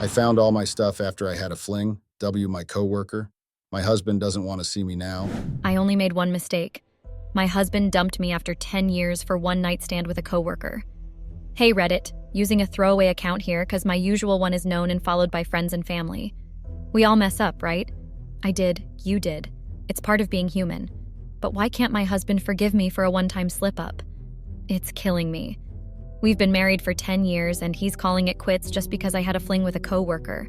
I found all my stuff after I had a fling, my coworker. My husband doesn't want to see me now. I only made one mistake. My husband dumped me after 10 years for one night stand with a coworker. Hey Reddit, using a throwaway account here because my usual one is known and followed by friends and family. We all mess up, right? I did, you did. It's part of being human. But why can't my husband forgive me for a one-time slip-up? It's killing me. We've been married for 10 years and he's calling it quits just because I had a fling with a coworker.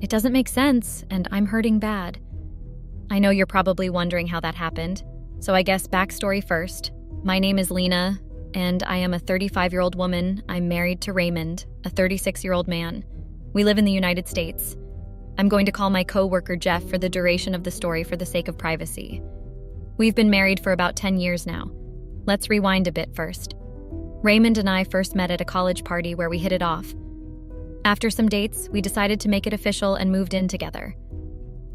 It doesn't make sense, and I'm hurting bad. I know you're probably wondering how that happened, so I guess backstory first. My name is Lena, and I am a 35-year-old woman. I'm married to Raymond, a 36-year-old man. We live in the United States. I'm going to call my coworker Jeff for the duration of the story for the sake of privacy. We've been married for about 10 years now. Let's rewind a bit first. Raymond and I first met at a college party where we hit it off. After some dates, we decided to make it official and moved in together.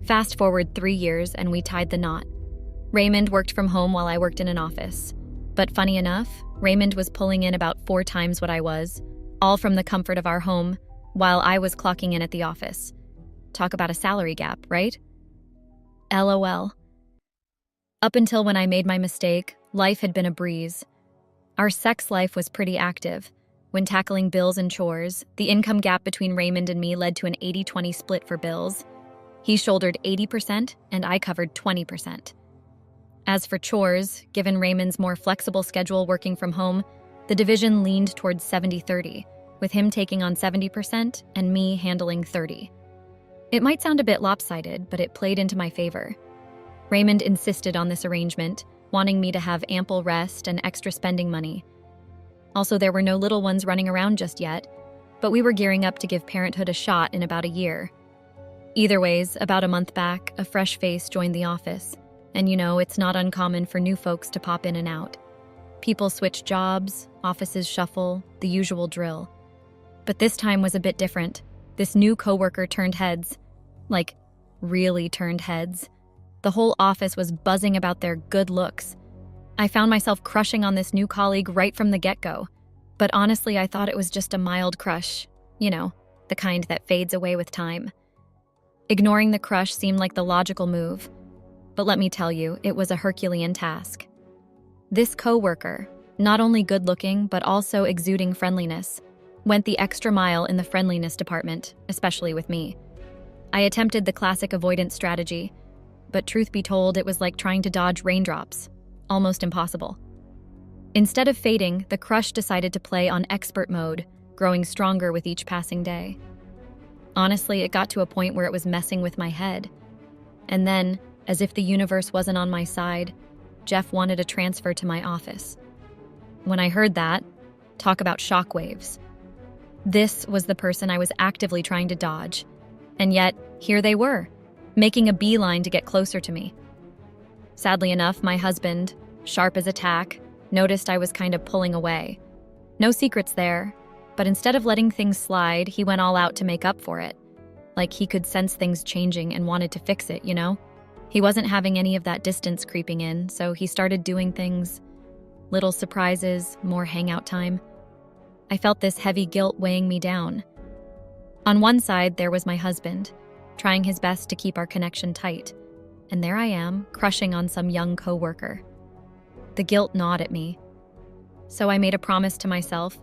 Fast forward 3 years and we tied the knot. Raymond worked from home while I worked in an office. But funny enough, Raymond was pulling in about 4 times what I was, all from the comfort of our home, while I was clocking in at the office. Talk about a salary gap, right? LOL. Up until when I made my mistake, life had been a breeze. Our sex life was pretty active. When tackling bills and chores, the income gap between Raymond and me led to an 80-20 split for bills. He shouldered 80% and I covered 20%. As for chores, given Raymond's more flexible schedule working from home, the division leaned towards 70-30, with him taking on 70% and me handling 30%. It might sound a bit lopsided, but it played into my favor. Raymond insisted on this arrangement, wanting me to have ample rest and extra spending money. Also, there were no little ones running around just yet, but we were gearing up to give parenthood a shot in about a year. Either ways, about a month back, a fresh face joined the office. And you know, it's not uncommon for new folks to pop in and out. People switch jobs, offices shuffle, the usual drill. But this time was a bit different. This new coworker turned heads. Like, really turned heads. The whole office was buzzing about their good looks. I found myself crushing on this new colleague right from the get-go. But honestly, I thought it was just a mild crush. You know, the kind that fades away with time. Ignoring the crush seemed like the logical move. But let me tell you, it was a Herculean task. This coworker, not only good-looking but also exuding friendliness, went the extra mile in the friendliness department, especially with me. I attempted the classic avoidance strategy, but truth be told, it was like trying to dodge raindrops. Almost impossible. Instead of fading, the crush decided to play on expert mode, growing stronger with each passing day. Honestly, it got to a point where it was messing with my head. And then, as if the universe wasn't on my side, Jeff wanted a transfer to my office. When I heard that, talk about shockwaves. This was the person I was actively trying to dodge. And yet, here they were, making a beeline to get closer to me. Sadly enough, my husband, sharp as a tack, noticed I was kind of pulling away. No secrets there, but instead of letting things slide, he went all out to make up for it. Like he could sense things changing and wanted to fix it, you know? He wasn't having any of that distance creeping in, so he started doing things. Little surprises, more hangout time. I felt this heavy guilt weighing me down. On one side, there was my husband, trying his best to keep our connection tight. And there I am, crushing on some young coworker. The guilt gnawed at me. So I made a promise to myself.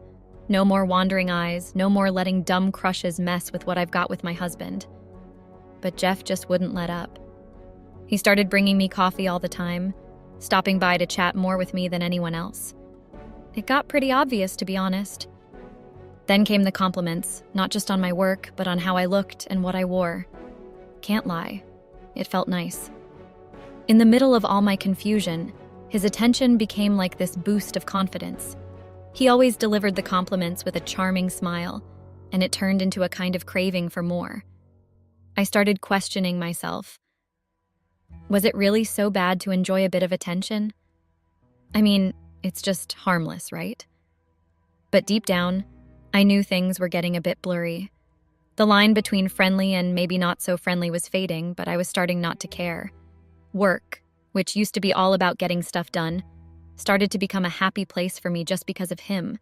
No more wandering eyes, no more letting dumb crushes mess with what I've got with my husband. But Jeff just wouldn't let up. He started bringing me coffee all the time, stopping by to chat more with me than anyone else. It got pretty obvious, to be honest. Then came the compliments, not just on my work, but on how I looked and what I wore. Can't lie, it felt nice. In the middle of all my confusion, his attention became like this boost of confidence. He always delivered the compliments with a charming smile, and it turned into a kind of craving for more. I started questioning myself. Was it really so bad to enjoy a bit of attention? I mean, it's just harmless, right? But deep down, I knew things were getting a bit blurry. The line between friendly and maybe not so friendly was fading, but I was starting not to care. Work, which used to be all about getting stuff done, started to become a happy place for me just because of him.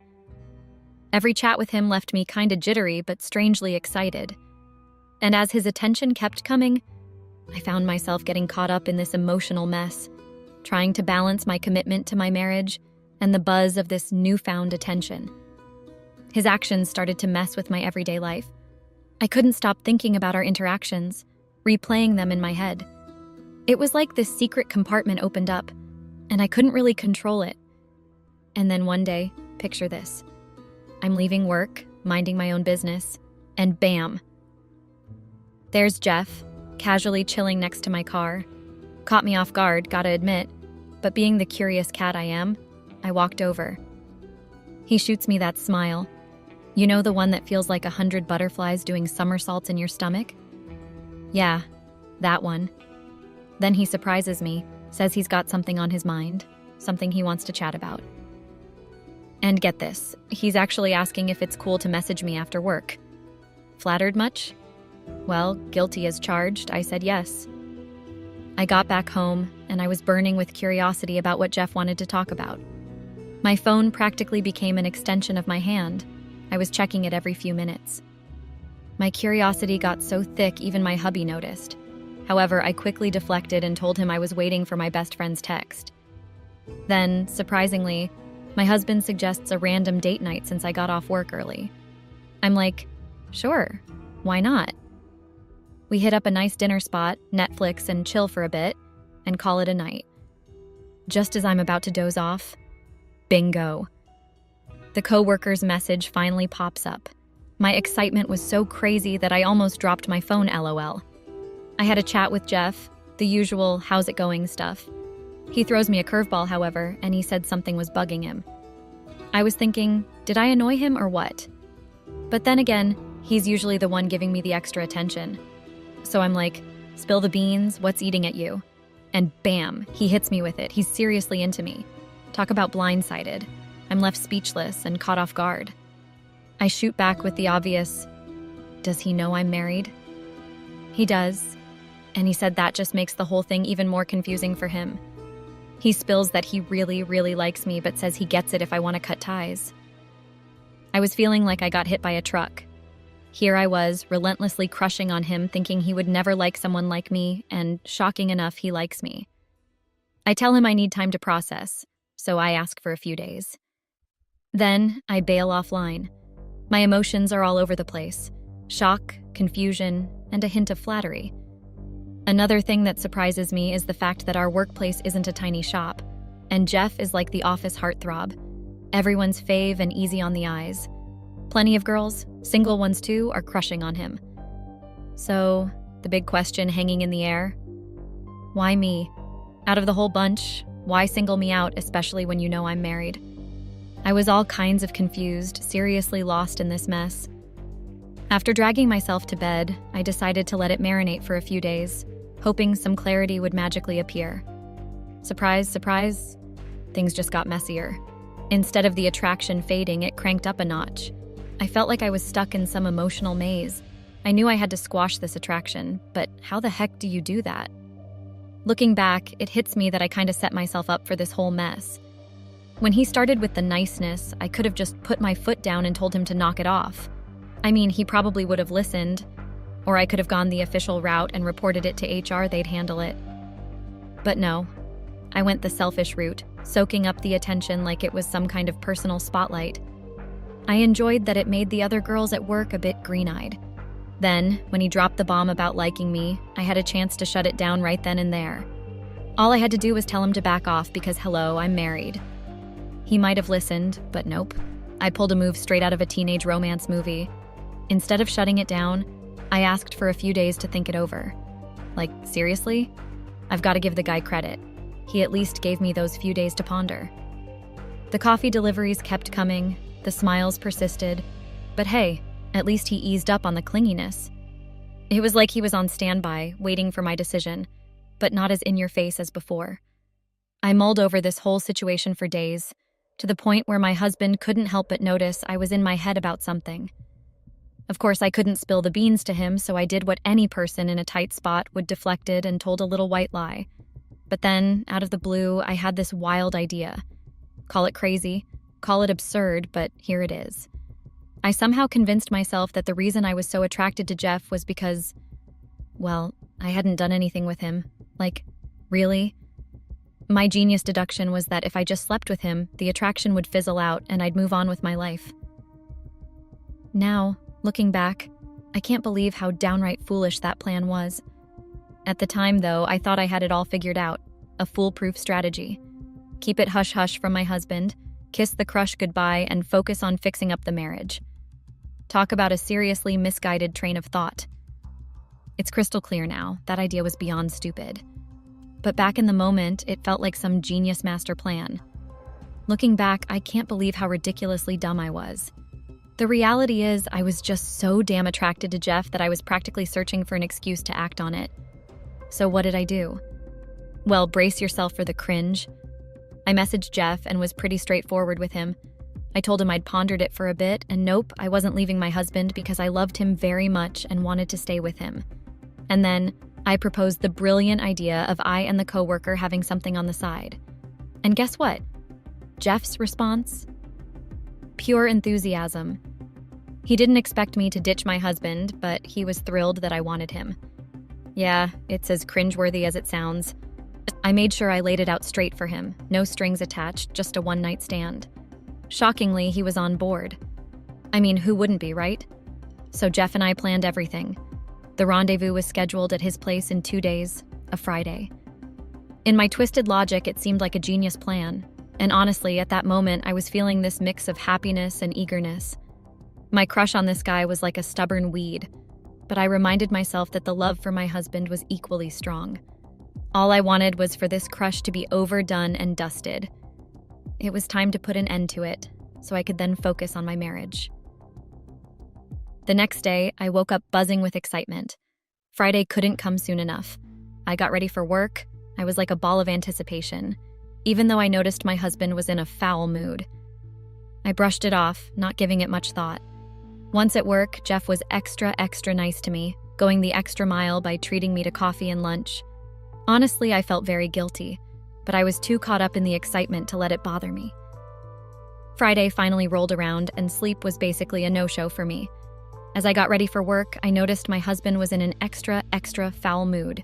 Every chat with him left me kinda jittery but strangely excited. And as his attention kept coming, I found myself getting caught up in this emotional mess, trying to balance my commitment to my marriage and the buzz of this newfound attention. His actions started to mess with my everyday life. I couldn't stop thinking about our interactions, replaying them in my head. It was like this secret compartment opened up, and I couldn't really control it. And then one day, picture this. I'm leaving work, minding my own business, and bam! There's Jeff, casually chilling next to my car. Caught me off guard, gotta admit, but being the curious cat I am, I walked over. He shoots me that smile. You know, the one that feels like 100 butterflies doing somersaults in your stomach? Yeah, that one. Then he surprises me, says he's got something on his mind, something he wants to chat about. And get this, he's actually asking if it's cool to message me after work. Flattered much? Well, guilty as charged, I said yes. I got back home, and I was burning with curiosity about what Jeff wanted to talk about. My phone practically became an extension of my hand. I was checking it every few minutes. My curiosity got so thick even my hubby noticed. However, I quickly deflected and told him I was waiting for my best friend's text. Then, surprisingly, my husband suggests a random date night since I got off work early. I'm like, sure, why not? We hit up a nice dinner spot, Netflix, and chill for a bit, and call it a night. Just as I'm about to doze off, bingo. The coworker's message finally pops up. My excitement was so crazy that I almost dropped my phone, LOL. I had a chat with Jeff, the usual how's it going stuff. He throws me a curveball, however, and he said something was bugging him. I was thinking, did I annoy him or what? But then again, he's usually the one giving me the extra attention. So I'm like, spill the beans, what's eating at you? And bam, he hits me with it. He's seriously into me. Talk about blindsided. I'm left speechless and caught off guard. I shoot back with the obvious, does he know I'm married? He does. And he said that just makes the whole thing even more confusing for him. He spills that he really, really likes me, but says he gets it if I want to cut ties. I was feeling like I got hit by a truck. Here I was, relentlessly crushing on him, thinking he would never like someone like me, and shocking enough, he likes me. I tell him I need time to process, so I ask for a few days. Then I bail offline. My emotions are all over the place. Shock, confusion, and a hint of flattery. Another thing that surprises me is the fact that our workplace isn't a tiny shop, and Jeff is like the office heartthrob. Everyone's fave and easy on the eyes. Plenty of girls, single ones too, are crushing on him. So, the big question hanging in the air, why me? Out of the whole bunch, why single me out, especially when you know I'm married? I was all kinds of confused, seriously lost in this mess. After dragging myself to bed, I decided to let it marinate for a few days, hoping some clarity would magically appear. Surprise, surprise, things just got messier. Instead of the attraction fading, it cranked up a notch. I felt like I was stuck in some emotional maze. I knew I had to squash this attraction, but how the heck do you do that? Looking back, it hits me that I kind of set myself up for this whole mess. When he started with the niceness, I could have just put my foot down and told him to knock it off. I mean, he probably would have listened, or I could have gone the official route and reported it to HR, they'd handle it. But no, I went the selfish route, soaking up the attention like it was some kind of personal spotlight. I enjoyed that it made the other girls at work a bit green-eyed. Then, when he dropped the bomb about liking me, I had a chance to shut it down right then and there. All I had to do was tell him to back off because, hello, I'm married. He might have listened, but nope. I pulled a move straight out of a teenage romance movie. Instead of shutting it down, I asked for a few days to think it over. Like, seriously? I've got to give the guy credit. He at least gave me those few days to ponder. The coffee deliveries kept coming, the smiles persisted, but hey, at least he eased up on the clinginess. It was like he was on standby, waiting for my decision, but not as in-your-face as before. I mulled over this whole situation for days, to the point where my husband couldn't help but notice I was in my head about something. Of course, I couldn't spill the beans to him, so I did what any person in a tight spot would, deflected and told a little white lie. But then, out of the blue, I had this wild idea. Call it crazy, call it absurd, but here it is. I somehow convinced myself that the reason I was so attracted to Jeff was because, well, I hadn't done anything with him. Like, really? My genius deduction was that if I just slept with him, the attraction would fizzle out and I'd move on with my life. Now, looking back, I can't believe how downright foolish that plan was. At the time, though, I thought I had it all figured out, a foolproof strategy. Keep it hush-hush from my husband, kiss the crush goodbye, and focus on fixing up the marriage. Talk about a seriously misguided train of thought. It's crystal clear now, that idea was beyond stupid. But back in the moment, it felt like some genius master plan. Looking back, I can't believe how ridiculously dumb I was. The reality is, I was just so damn attracted to Jeff that I was practically searching for an excuse to act on it. So what did I do? Well, brace yourself for the cringe. I messaged Jeff and was pretty straightforward with him. I told him I'd pondered it for a bit, and nope, I wasn't leaving my husband because I loved him very much and wanted to stay with him. And then, I proposed the brilliant idea of I and the coworker having something on the side. And guess what? Jeff's response? Pure enthusiasm. He didn't expect me to ditch my husband, but he was thrilled that I wanted him. Yeah, it's as cringeworthy as it sounds. I made sure I laid it out straight for him, no strings attached, just a one-night stand. Shockingly, he was on board. I mean, who wouldn't be, right? So Jeff and I planned everything. The rendezvous was scheduled at his place in 2 days, a Friday. In my twisted logic, it seemed like a genius plan. And honestly, at that moment, I was feeling this mix of happiness and eagerness. My crush on this guy was like a stubborn weed, but I reminded myself that the love for my husband was equally strong. All I wanted was for this crush to be overdone and dusted. It was time to put an end to it, so I could then focus on my marriage. The next day, I woke up buzzing with excitement. Friday couldn't come soon enough. I got ready for work. I was like a ball of anticipation, even though I noticed my husband was in a foul mood. I brushed it off, not giving it much thought. Once at work, Jeff was extra nice to me, going the extra mile by treating me to coffee and lunch. Honestly, I felt very guilty, but I was too caught up in the excitement to let it bother me. Friday finally rolled around, and sleep was basically a no-show for me. As I got ready for work, I noticed my husband was in an extra foul mood.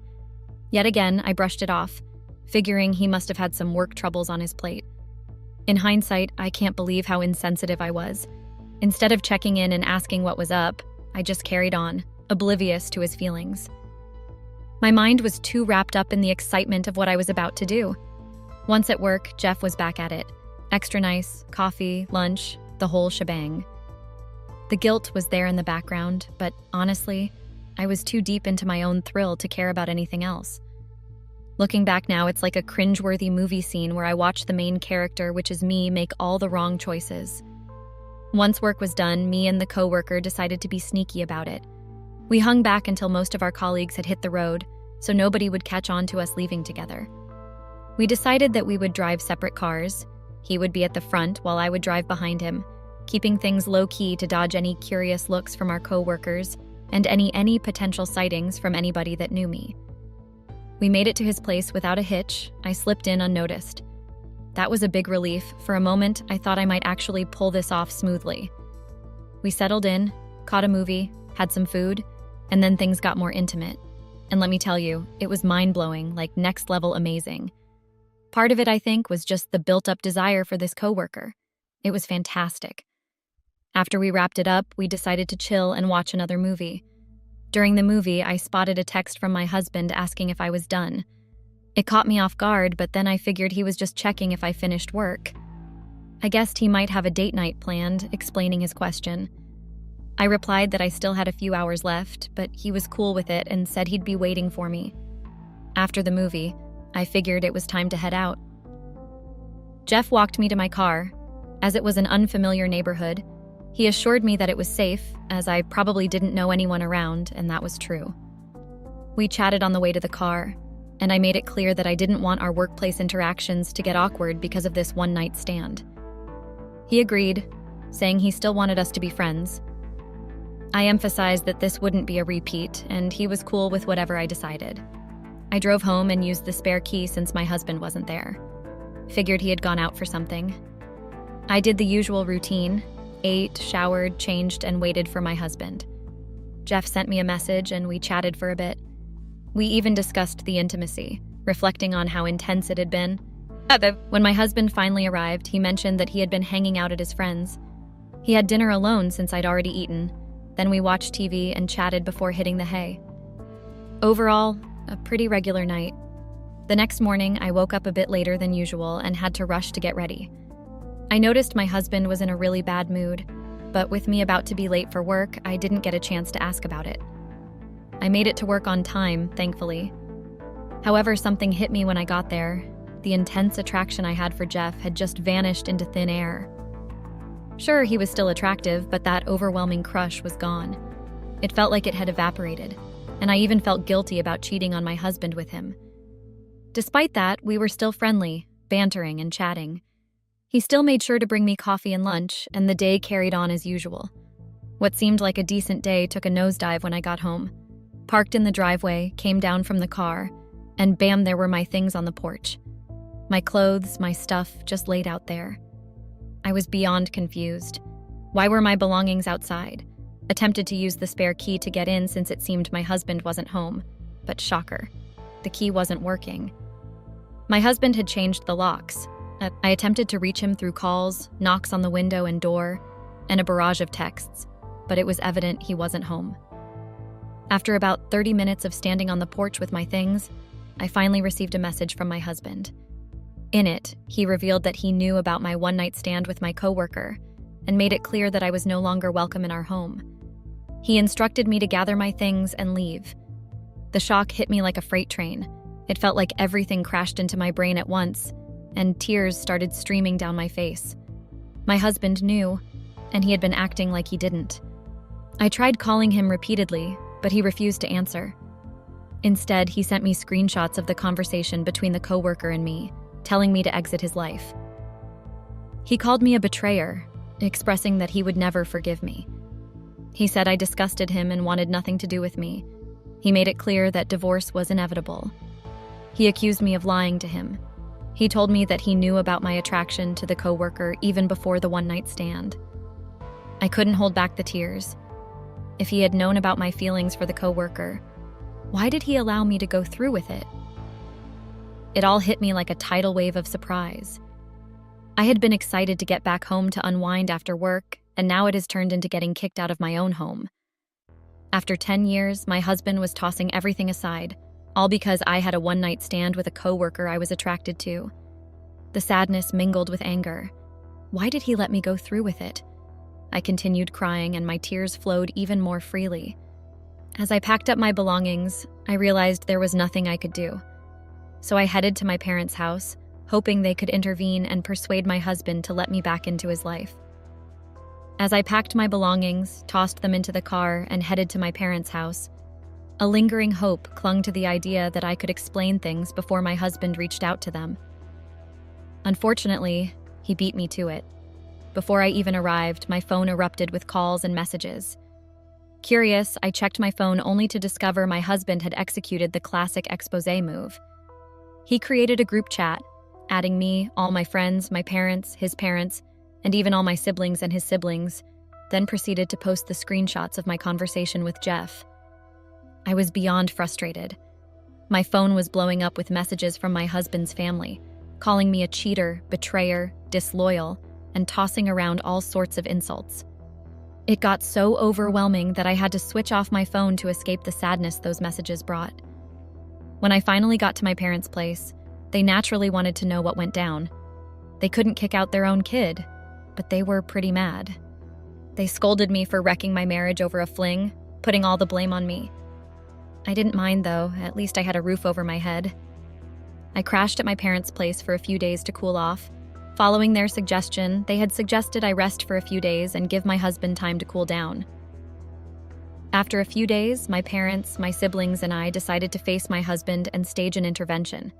Yet again, I brushed it off, figuring he must have had some work troubles on his plate. In hindsight, I can't believe how insensitive I was. Instead of checking in and asking what was up, I just carried on, oblivious to his feelings. My mind was too wrapped up in the excitement of what I was about to do. Once at work, Jeff was back at it. Extra nice, coffee, lunch, the whole shebang. The guilt was there in the background, but honestly, I was too deep into my own thrill to care about anything else. Looking back now, it's like a cringeworthy movie scene where I watch the main character, which is me, make all the wrong choices. Once work was done, me and the coworker decided to be sneaky about it. We hung back until most of our colleagues had hit the road, so nobody would catch on to us leaving together. We decided that we would drive separate cars. He would be at the front while I would drive behind him, keeping things low-key to dodge any curious looks from our coworkers and any potential sightings from anybody that knew me. We made it to his place without a hitch. I slipped in unnoticed. That was a big relief. For a moment, I thought I might actually pull this off smoothly. We settled in, caught a movie, had some food, and then things got more intimate. And let me tell you, it was mind-blowing, like next-level amazing. Part of it, I think, was just the built-up desire for this coworker. It was fantastic. After we wrapped it up, we decided to chill and watch another movie. During the movie, I spotted a text from my husband asking if I was done. It caught me off guard, but then I figured he was just checking if I finished work. I guessed he might have a date night planned, explaining his question. I replied that I still had a few hours left, but he was cool with it and said he'd be waiting for me. After the movie, I figured it was time to head out. Jeff walked me to my car. As it was an unfamiliar neighborhood, he assured me that it was safe, as I probably didn't know anyone around, and that was true. We chatted on the way to the car, and I made it clear that I didn't want our workplace interactions to get awkward because of this one-night stand. He agreed, saying he still wanted us to be friends. I emphasized that this wouldn't be a repeat, and he was cool with whatever I decided. I drove home and used the spare key since my husband wasn't there. Figured he had gone out for something. I did the usual routine, ate, showered, changed, and waited for my husband. Jeff sent me a message and we chatted for a bit. We even discussed the intimacy, reflecting on how intense it had been. When my husband finally arrived, he mentioned that he had been hanging out at his friends. He had dinner alone since I'd already eaten. Then we watched TV and chatted before hitting the hay. Overall, a pretty regular night. The next morning, I woke up a bit later than usual and had to rush to get ready. I noticed my husband was in a really bad mood, but with me about to be late for work, I didn't get a chance to ask about it. I made it to work on time, thankfully. However, something hit me when I got there. The intense attraction I had for Jeff had just vanished into thin air. Sure, he was still attractive, but that overwhelming crush was gone. It felt like it had evaporated, and I even felt guilty about cheating on my husband with him. Despite that, we were still friendly, bantering and chatting. He still made sure to bring me coffee and lunch, and the day carried on as usual. What seemed like a decent day took a nosedive when I got home. Parked in the driveway, came down from the car, and bam, there were my things on the porch. My clothes, my stuff, just laid out there. I was beyond confused. Why were my belongings outside? Attempted to use the spare key to get in since it seemed my husband wasn't home. But shocker, the key wasn't working. My husband had changed the locks. I attempted to reach him through calls, knocks on the window and door, and a barrage of texts, but it was evident he wasn't home. After about 30 minutes of standing on the porch with my things, I finally received a message from my husband. In it, he revealed that he knew about my one-night stand with my coworker and made it clear that I was no longer welcome in our home. He instructed me to gather my things and leave. The shock hit me like a freight train. It felt like everything crashed into my brain at once, and tears started streaming down my face. My husband knew, and he had been acting like he didn't. I tried calling him repeatedly, but he refused to answer. Instead, he sent me screenshots of the conversation between the coworker and me, telling me to exit his life. He called me a betrayer, expressing that he would never forgive me. He said I disgusted him and wanted nothing to do with me. He made it clear that divorce was inevitable. He accused me of lying to him. He told me that he knew about my attraction to the coworker even before the one-night stand. I couldn't hold back the tears. If he had known about my feelings for the coworker, why did he allow me to go through with it? It all hit me like a tidal wave of surprise. I had been excited to get back home to unwind after work, and now it has turned into getting kicked out of my own home. After 10 years, my husband was tossing everything aside, all because I had a one-night stand with a coworker I was attracted to. The sadness mingled with anger. Why did he let me go through with it? I continued crying, and my tears flowed even more freely. As I packed up my belongings, I realized there was nothing I could do. So I headed to my parents' house, hoping they could intervene and persuade my husband to let me back into his life. As I packed my belongings, tossed them into the car, and headed to my parents' house, a lingering hope clung to the idea that I could explain things before my husband reached out to them. Unfortunately, he beat me to it. Before I even arrived, my phone erupted with calls and messages. Curious, I checked my phone only to discover my husband had executed the classic exposé move. He created a group chat, adding me, all my friends, my parents, his parents, and even all my siblings and his siblings, then proceeded to post the screenshots of my conversation with Jeff. I was beyond frustrated. My phone was blowing up with messages from my husband's family, calling me a cheater, betrayer, disloyal, and tossing around all sorts of insults. It got so overwhelming that I had to switch off my phone to escape the sadness those messages brought. When I finally got to my parents' place, they naturally wanted to know what went down. They couldn't kick out their own kid, but they were pretty mad. They scolded me for wrecking my marriage over a fling, putting all the blame on me. I didn't mind though, at least I had a roof over my head. I crashed at my parents' place for a few days to cool off. Following their suggestion, they had suggested I rest for a few days and give my husband time to cool down. After a few days, my parents, my siblings, and I decided to face my husband and stage an intervention.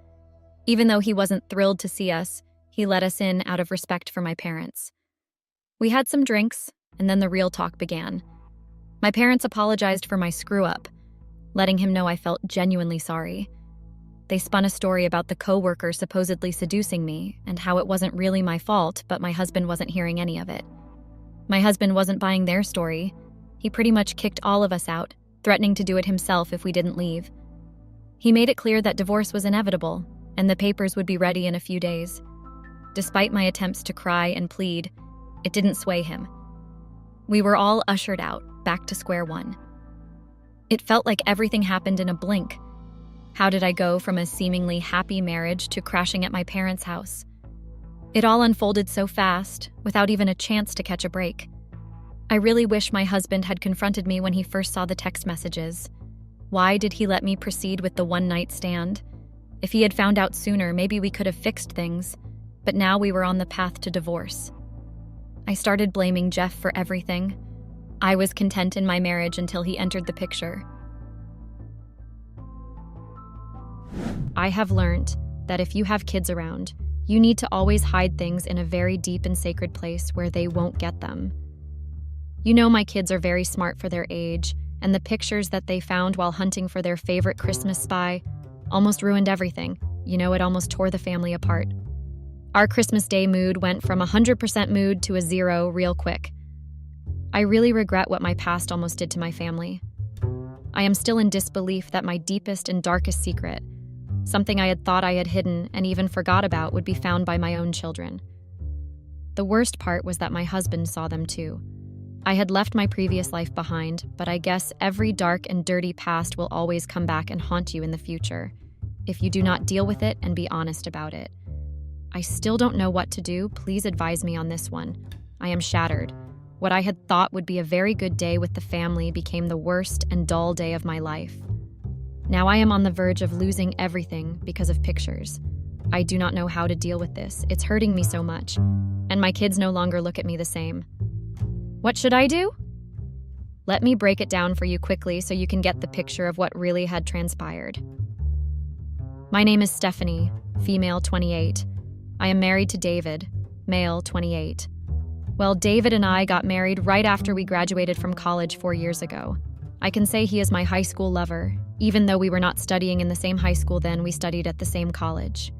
Even though he wasn't thrilled to see us, he let us in out of respect for my parents. We had some drinks, and then the real talk began. My parents apologized for my screw-up, letting him know I felt genuinely sorry. They spun a story about the coworker supposedly seducing me and how it wasn't really my fault, but my husband wasn't hearing any of it. My husband wasn't buying their story. He pretty much kicked all of us out, threatening to do it himself if we didn't leave. He made it clear that divorce was inevitable, and the papers would be ready in a few days. Despite my attempts to cry and plead, it didn't sway him. We were all ushered out, back to square one. It felt like everything happened in a blink. How did I go from a seemingly happy marriage to crashing at my parents' house? It all unfolded so fast, without even a chance to catch a break. I really wish my husband had confronted me when he first saw the text messages. Why did he let me proceed with the one-night stand? If he had found out sooner, maybe we could have fixed things, but now we were on the path to divorce. I started blaming Jeff for everything. I was content in my marriage until he entered the picture. I have learned that if you have kids around, you need to always hide things in a very deep and sacred place where they won't get them. You know my kids are very smart for their age, and the pictures that they found while hunting for their favorite Christmas spy almost ruined everything. You know, it almost tore the family apart. Our Christmas Day mood went from 100% mood to a 0 real quick. I really regret what my past almost did to my family. I am still in disbelief that my deepest and darkest secret, something I had thought I had hidden and even forgot about, would be found by my own children. The worst part was that my husband saw them too. I had left my previous life behind, but I guess every dark and dirty past will always come back and haunt you in the future, if you do not deal with it and be honest about it. I still don't know what to do. Please advise me on this one. I am shattered. What I had thought would be a very good day with the family became the worst and dull day of my life. Now I am on the verge of losing everything because of pictures. I do not know how to deal with this. It's hurting me so much, and my kids no longer look at me the same. What should I do? Let me break it down for you quickly so you can get the picture of what really had transpired. My name is Stephanie, female 28. I am married to David, male 28. Well, David and I got married right after we graduated from college 4 years ago. I can say he is my high school lover. Even though we were not studying in the same high school then, we studied at the same college.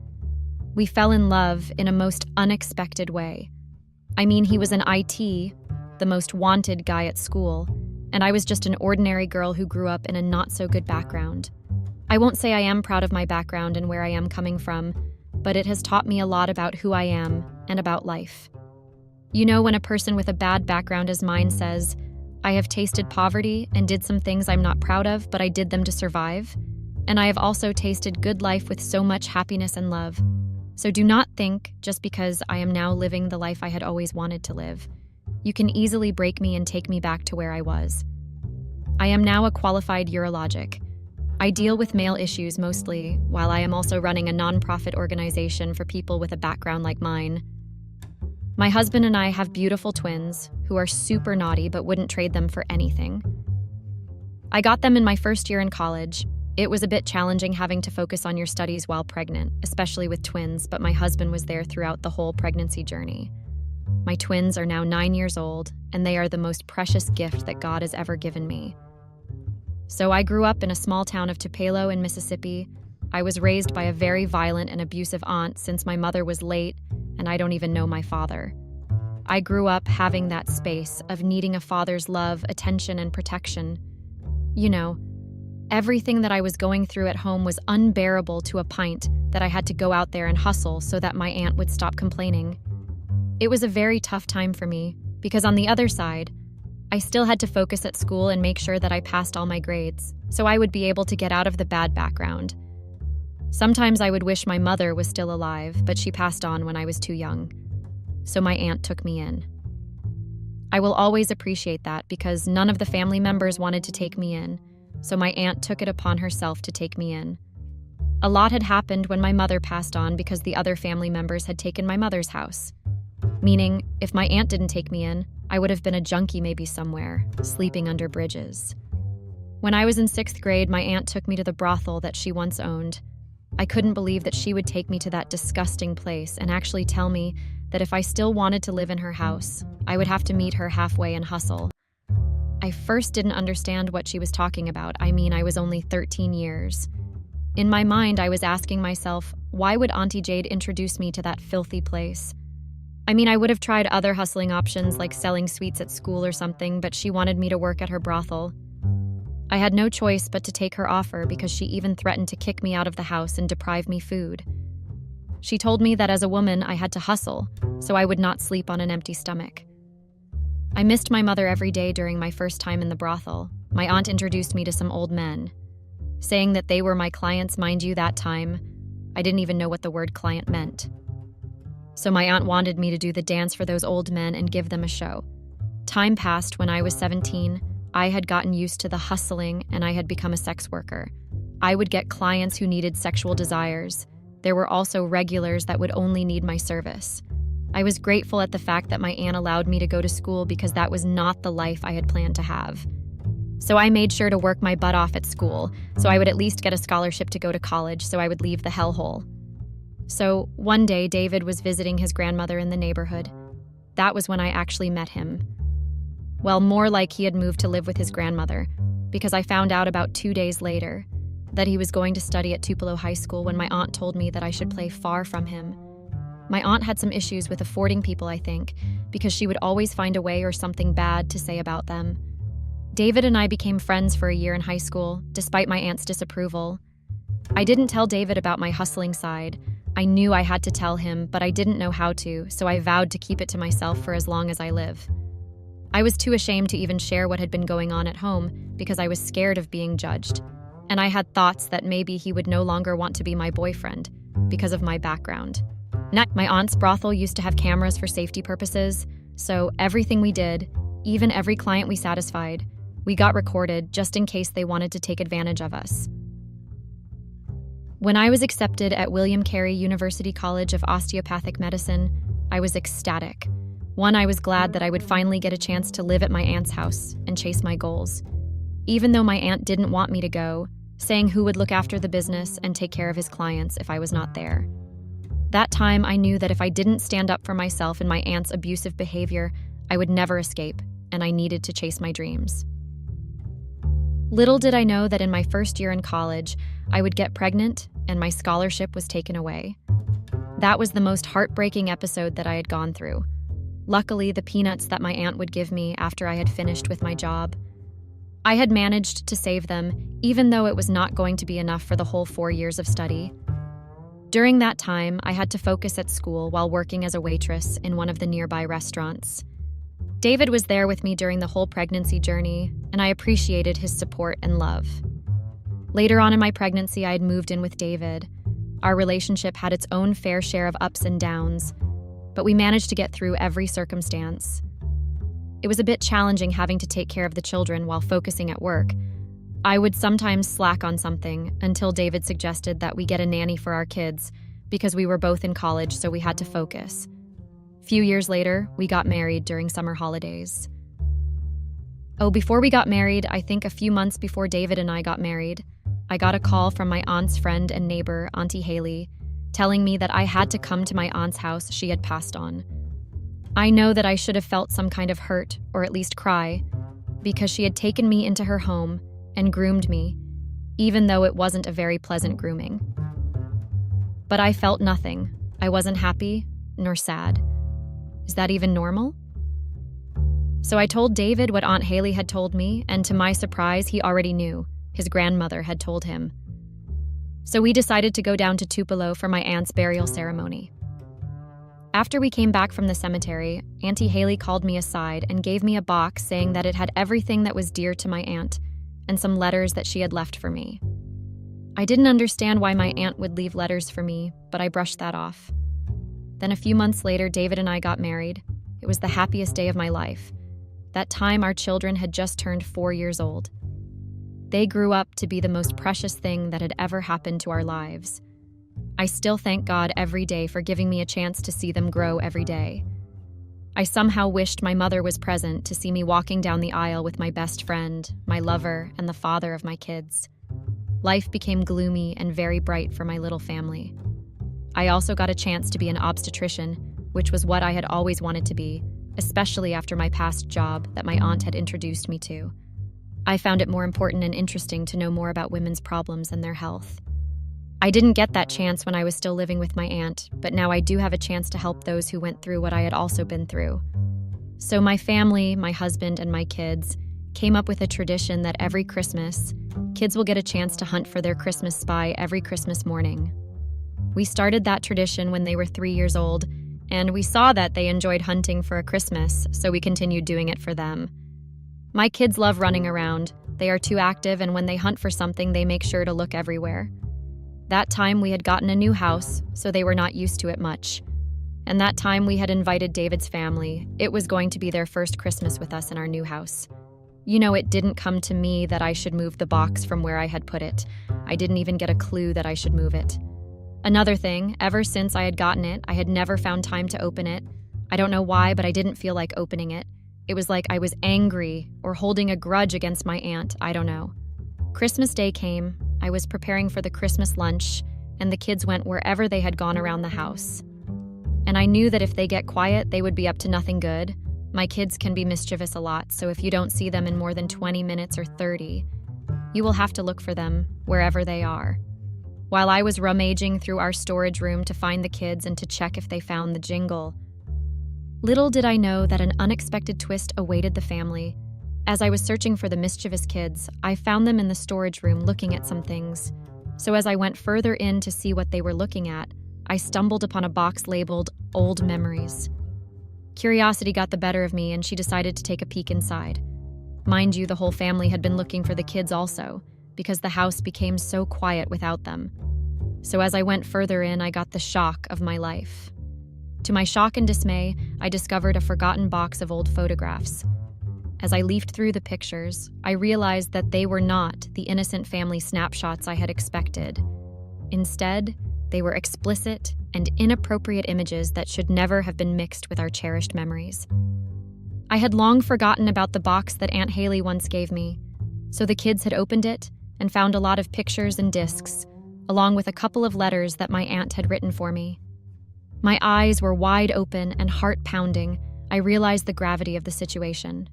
We fell in love in a most unexpected way. I mean, he was an IT, the most wanted guy at school, and I was just an ordinary girl who grew up in a not-so-good background. I won't say I am proud of my background and where I am coming from, but it has taught me a lot about who I am and about life. You know, when a person with a bad background as mine says, I have tasted poverty and did some things I'm not proud of, but I did them to survive. And I have also tasted good life with so much happiness and love. So do not think, just because I am now living the life I had always wanted to live, you can easily break me and take me back to where I was. I am now a qualified urologic. I deal with male issues mostly, while I am also running a nonprofit organization for people with a background like mine. My husband and I have beautiful twins who are super naughty but wouldn't trade them for anything. I got them in my first year in college. It was a bit challenging having to focus on your studies while pregnant, especially with twins, but my husband was there throughout the whole pregnancy journey. My twins are now 9 years old, and they are the most precious gift that God has ever given me. So I grew up in a small town of Tupelo in Mississippi. I was raised by a very violent and abusive aunt since my mother was late, and I don't even know my father. I grew up having that space of needing a father's love, attention, and protection. You know, everything that I was going through at home was unbearable to a point that I had to go out there and hustle so that my aunt would stop complaining. It was a very tough time for me, because on the other side, I still had to focus at school and make sure that I passed all my grades, so I would be able to get out of the bad background. Sometimes I would wish my mother was still alive, but she passed on when I was too young. So my aunt took me in. I will always appreciate that because none of the family members wanted to take me in, so my aunt took it upon herself to take me in. A lot had happened when my mother passed on because the other family members had taken my mother's house. Meaning, if my aunt didn't take me in, I would have been a junkie maybe somewhere, sleeping under bridges. When I was in 6th grade, my aunt took me to the brothel that she once owned. I couldn't believe that she would take me to that disgusting place and actually tell me that if I still wanted to live in her house, I would have to meet her halfway and hustle. I first didn't understand what she was talking about. I mean, I was only 13 years. In my mind, I was asking myself, why would Auntie Jade introduce me to that filthy place? I mean, I would have tried other hustling options like selling sweets at school or something, but she wanted me to work at her brothel. I had no choice but to take her offer because she even threatened to kick me out of the house and deprive me food. She told me that as a woman, I had to hustle, so I would not sleep on an empty stomach. I missed my mother every day during my first time in the brothel. My aunt introduced me to some old men, saying that they were my clients. Mind you, that time, I didn't even know what the word client meant. So my aunt wanted me to do the dance for those old men and give them a show. Time passed. When I was 17, I had gotten used to the hustling and I had become a sex worker. I would get clients who needed sexual desires. There were also regulars that would only need my service. I was grateful at the fact that my aunt allowed me to go to school because that was not the life I had planned to have. So I made sure to work my butt off at school, so I would at least get a scholarship to go to college so I would leave the hellhole. So one day, David was visiting his grandmother in the neighborhood. That was when I actually met him. Well, more like he had moved to live with his grandmother, because I found out about 2 days later that he was going to study at Tupelo High School when my aunt told me that I should play far from him. My aunt had some issues with affording people, I think, because she would always find a way or something bad to say about them. David and I became friends for a year in high school, despite my aunt's disapproval. I didn't tell David about my hustling side. I knew I had to tell him, but I didn't know how to, so I vowed to keep it to myself for as long as I live. I was too ashamed to even share what had been going on at home because I was scared of being judged, and I had thoughts that maybe he would no longer want to be my boyfriend because of my background. My aunt's brothel used to have cameras for safety purposes, so everything we did, even every client we satisfied, we got recorded just in case they wanted to take advantage of us. When I was accepted at William Carey University College of Osteopathic Medicine, I was ecstatic. One, I was glad that I would finally get a chance to live at my aunt's house and chase my goals. Even though my aunt didn't want me to go, saying who would look after the business and take care of his clients if I was not there. That time, I knew that if I didn't stand up for myself and my aunt's abusive behavior, I would never escape, and I needed to chase my dreams. Little did I know that in my first year in college, I would get pregnant and my scholarship was taken away. That was the most heartbreaking episode that I had gone through. Luckily, the peanuts that my aunt would give me after I had finished with my job, I had managed to save them, even though it was not going to be enough for the whole 4 years of study. During that time, I had to focus at school while working as a waitress in one of the nearby restaurants. David was there with me during the whole pregnancy journey, and I appreciated his support and love. Later on in my pregnancy, I had moved in with David. Our relationship had its own fair share of ups and downs, but we managed to get through every circumstance. It was a bit challenging having to take care of the children while focusing at work. I would sometimes slack on something until David suggested that we get a nanny for our kids because we were both in college, so we had to focus. Few years later, we got married during summer holidays. Before we got married, I think a few months before David and I got married, I got a call from my aunt's friend and neighbor, Auntie Haley, telling me that I had to come to my aunt's house she had passed on. I know that I should have felt some kind of hurt, or at least cry, because she had taken me into her home and groomed me, even though it wasn't a very pleasant grooming. But I felt nothing. I wasn't happy, nor sad. Is that even normal? So I told David what Aunt Haley had told me, and to my surprise, he already knew. His grandmother had told him. So we decided to go down to Tupelo for my aunt's burial ceremony. After we came back from the cemetery, Auntie Haley called me aside and gave me a box saying that it had everything that was dear to my aunt and some letters that she had left for me. I didn't understand why my aunt would leave letters for me, but I brushed that off. Then a few months later, David and I got married. It was the happiest day of my life. That time, our children had just turned 4 years old. They grew up to be the most precious thing that had ever happened to our lives. I still thank God every day for giving me a chance to see them grow every day. I somehow wished my mother was present to see me walking down the aisle with my best friend, my lover, and the father of my kids. Life became gloomy and very bright for my little family. I also got a chance to be an obstetrician, which was what I had always wanted to be, especially after my past job that my aunt had introduced me to. I found it more important and interesting to know more about women's problems and their health. I didn't get that chance when I was still living with my aunt, but now I do have a chance to help those who went through what I had also been through. So my family, my husband, and my kids came up with a tradition that every Christmas, kids will get a chance to hunt for their Christmas spy every Christmas morning. We started that tradition when they were 3 years old, and we saw that they enjoyed hunting for a Christmas, so we continued doing it for them. My kids love running around. They are too active, and when they hunt for something, they make sure to look everywhere. That time we had gotten a new house, so they were not used to it much. And that time we had invited David's family. It was going to be their first Christmas with us in our new house. You know, it didn't come to me that I should move the box from where I had put it. I didn't even get a clue that I should move it. Another thing, ever since I had gotten it, I had never found time to open it. I don't know why, but I didn't feel like opening it. It was like I was angry or holding a grudge against my aunt, I don't know. Christmas Day came, I was preparing for the Christmas lunch, and the kids went wherever they had gone around the house. And I knew that if they get quiet, they would be up to nothing good. My kids can be mischievous a lot, so if you don't see them in more than 20 minutes or 30, you will have to look for them wherever they are. While I was rummaging through our storage room to find the kids and to check if they found the jingle, little did I know that an unexpected twist awaited the family. As I was searching for the mischievous kids, I found them in the storage room looking at some things. So as I went further in to see what they were looking at, I stumbled upon a box labeled Old Memories. Curiosity got the better of me, and she decided to take a peek inside. Mind you, the whole family had been looking for the kids also, because the house became so quiet without them. So as I went further in, I got the shock of my life. To my shock and dismay, I discovered a forgotten box of old photographs. As I leafed through the pictures, I realized that they were not the innocent family snapshots I had expected. Instead, they were explicit and inappropriate images that should never have been mixed with our cherished memories. I had long forgotten about the box that Aunt Haley once gave me, so the kids had opened it and found a lot of pictures and discs, along with a couple of letters that my aunt had written for me. My eyes were wide open and heart pounding. I realized the gravity of the situation.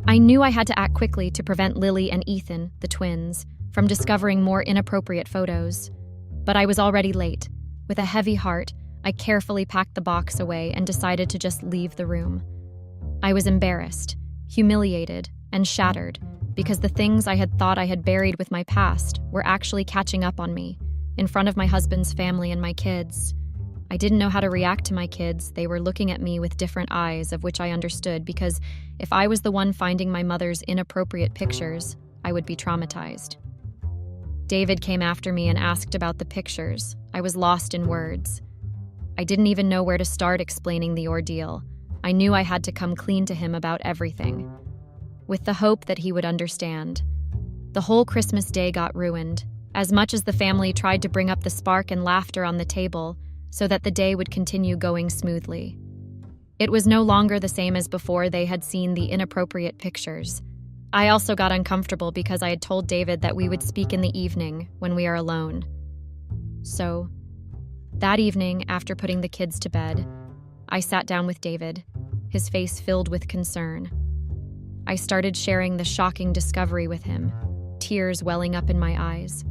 I knew I had to act quickly to prevent Lily and Ethan, the twins, from discovering more inappropriate photos. But I was already late. With a heavy heart, I carefully packed the box away and decided to just leave the room. I was embarrassed, humiliated, and shattered because the things I had thought I had buried with my past were actually catching up on me, in front of my husband's family and my kids. I didn't know how to react to my kids. They were looking at me with different eyes, of which I understood, because if I was the one finding my mother's inappropriate pictures, I would be traumatized. David came after me and asked about the pictures. I was lost in words. I didn't even know where to start explaining the ordeal. I knew I had to come clean to him about everything, with the hope that he would understand. The whole Christmas day got ruined, as much as the family tried to bring up the spark and laughter on the table so that the day would continue going smoothly. It was no longer the same as before they had seen the inappropriate pictures. I also got uncomfortable because I had told David that we would speak in the evening when we are alone. So, that evening, after putting the kids to bed, I sat down with David, his face filled with concern. I started sharing the shocking discovery with him, tears welling up in my eyes.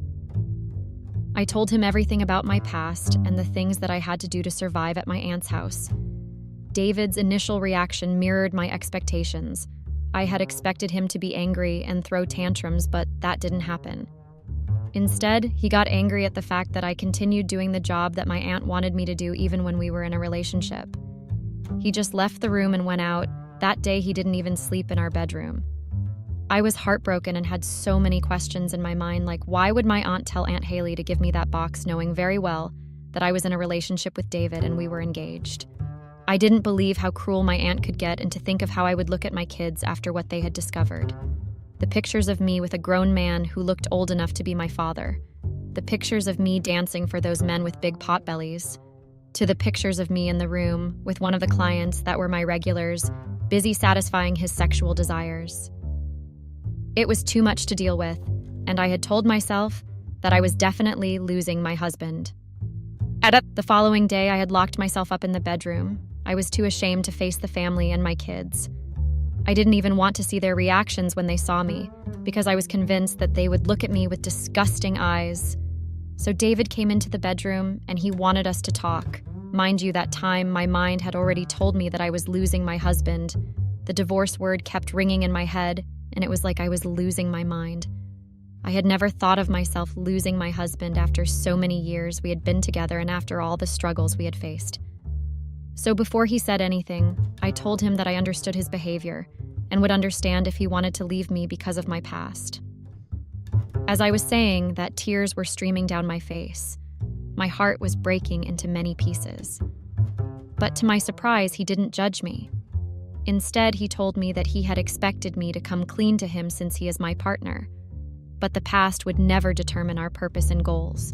I told him everything about my past and the things that I had to do to survive at my aunt's house. David's initial reaction mirrored my expectations. I had expected him to be angry and throw tantrums, but that didn't happen. Instead, he got angry at the fact that I continued doing the job that my aunt wanted me to do even when we were in a relationship. He just left the room and went out. That day, he didn't even sleep in our bedroom. I was heartbroken and had so many questions in my mind, like why would my aunt tell Aunt Haley to give me that box knowing very well that I was in a relationship with David and we were engaged? I didn't believe how cruel my aunt could get, and to think of how I would look at my kids after what they had discovered. The pictures of me with a grown man who looked old enough to be my father. The pictures of me dancing for those men with big pot bellies. To the pictures of me in the room with one of the clients that were my regulars, busy satisfying his sexual desires. It was too much to deal with, and I had told myself that I was definitely losing my husband. The following day, I had locked myself up in the bedroom. I was too ashamed to face the family and my kids. I didn't even want to see their reactions when they saw me, because I was convinced that they would look at me with disgusting eyes. So David came into the bedroom and he wanted us to talk. Mind you, that time my mind had already told me that I was losing my husband. The divorce word kept ringing in my head, and it was like I was losing my mind. I had never thought of myself losing my husband after so many years we had been together and after all the struggles we had faced. So before he said anything, I told him that I understood his behavior and would understand if he wanted to leave me because of my past. As I was saying that, tears were streaming down my face. My heart was breaking into many pieces. But to my surprise, he didn't judge me. Instead, he told me that he had expected me to come clean to him since he is my partner. But the past would never determine our purpose and goals.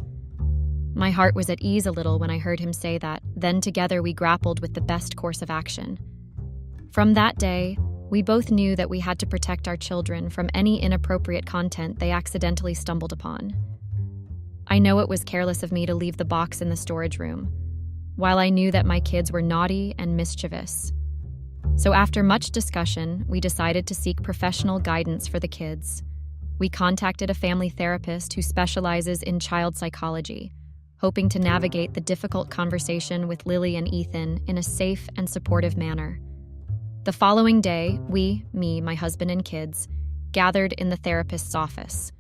My heart was at ease a little when I heard him say that. Then together we grappled with the best course of action. From that day, we both knew that we had to protect our children from any inappropriate content they accidentally stumbled upon. I know it was careless of me to leave the box in the storage room, while I knew that my kids were naughty and mischievous. So after much discussion, we decided to seek professional guidance for the kids. We contacted a family therapist who specializes in child psychology, hoping to navigate the difficult conversation with Lily and Ethan in a safe and supportive manner. The following day, me, my husband and kids, gathered in the therapist's office.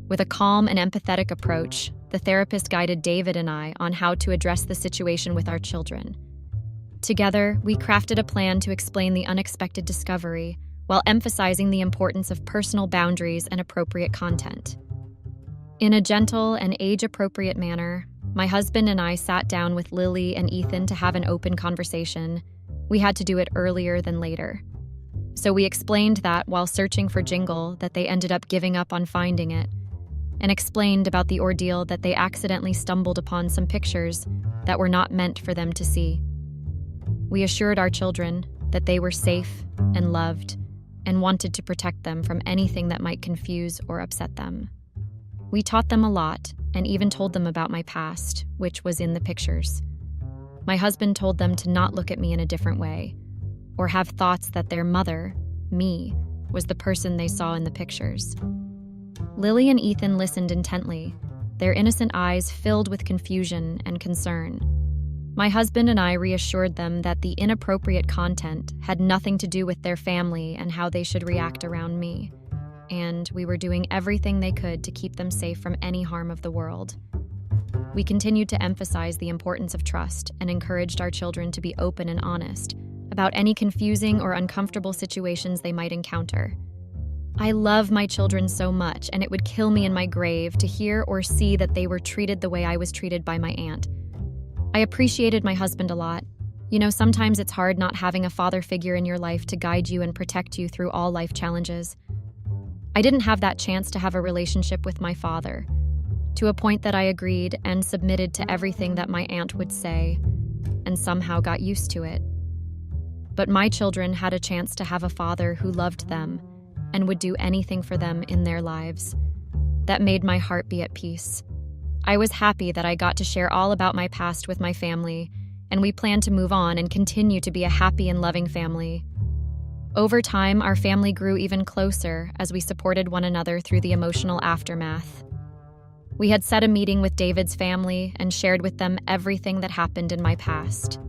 With a calm and empathetic approach, the therapist guided David and I on how to address the situation with our children. Together, we crafted a plan to explain the unexpected discovery while emphasizing the importance of personal boundaries and appropriate content. In a gentle and age-appropriate manner, my husband and I sat down with Lily and Ethan to have an open conversation. We had to do it earlier than later. So we explained that while searching for Jingle, that they ended up giving up on finding it, and explained about the ordeal that they accidentally stumbled upon some pictures that were not meant for them to see. We assured our children that they were safe and loved and wanted to protect them from anything that might confuse or upset them. We taught them a lot and even told them about my past, which was in the pictures. My husband told them to not look at me in a different way or have thoughts that their mother, me, was the person they saw in the pictures. Lily and Ethan listened intently, their innocent eyes filled with confusion and concern. My husband and I reassured them that the inappropriate content had nothing to do with their family and how they should react around me, and we were doing everything they could to keep them safe from any harm of the world. We continued to emphasize the importance of trust and encouraged our children to be open and honest about any confusing or uncomfortable situations they might encounter. I love my children so much, and it would kill me in my grave to hear or see that they were treated the way I was treated by my aunt. I appreciated my husband a lot. You know, sometimes it's hard not having a father figure in your life to guide you and protect you through all life challenges. I didn't have that chance to have a relationship with my father, to a point that I agreed and submitted to everything that my aunt would say, and somehow got used to it. But my children had a chance to have a father who loved them and would do anything for them in their lives. That made my heart be at peace. I was happy that I got to share all about my past with my family, and we plan to move on and continue to be a happy and loving family. Over time, our family grew even closer as we supported one another through the emotional aftermath. We had set a meeting with David's family and shared with them everything that happened in my past.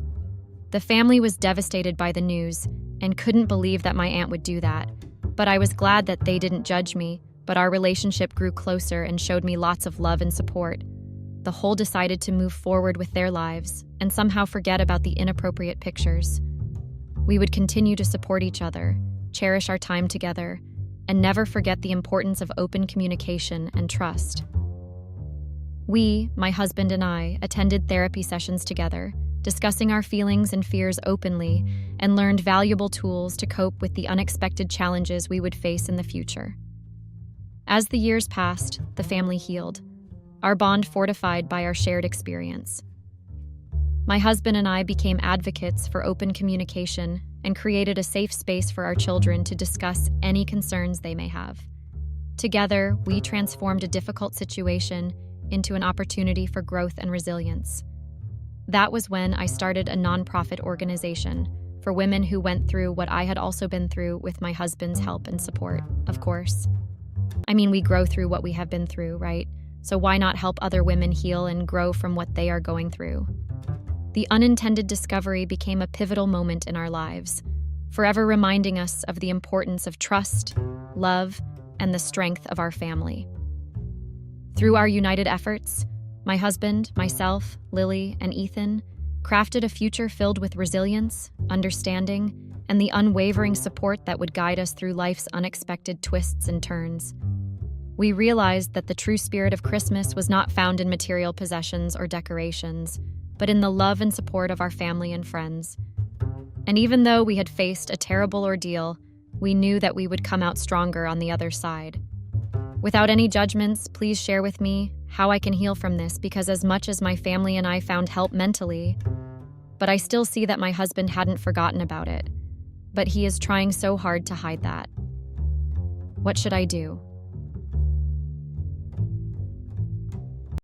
The family was devastated by the news and couldn't believe that my aunt would do that, but I was glad that they didn't judge me, but our relationship grew closer and showed me lots of love and support. The whole decided to move forward with their lives and somehow forget about the inappropriate pictures. We would continue to support each other, cherish our time together, and never forget the importance of open communication and trust. We, my husband and I, attended therapy sessions together, discussing our feelings and fears openly, and learned valuable tools to cope with the unexpected challenges we would face in the future. As the years passed, the family healed, our bond fortified by our shared experience. My husband and I became advocates for open communication and created a safe space for our children to discuss any concerns they may have. Together, we transformed a difficult situation into an opportunity for growth and resilience. That was when I started a nonprofit organization for women who went through what I had also been through with my husband's help and support, of course. I mean, we grow through what we have been through, right? so why not help other women heal and grow from what they are going through? The unintended discovery became a pivotal moment in our lives, forever reminding us of the importance of trust, love, and the strength of our family. Through our united efforts, my husband, myself, Lily, and Ethan crafted a future filled with resilience, understanding, and the unwavering support that would guide us through life's unexpected twists and turns. We realized that the true spirit of Christmas was not found in material possessions or decorations, but in the love and support of our family and friends. And even though we had faced a terrible ordeal, we knew that we would come out stronger on the other side. Without any judgments, please share with me how I can heal from this, because as much as my family and I found help mentally, but I still see that my husband hadn't forgotten about it. But he is trying so hard to hide that. What should I do?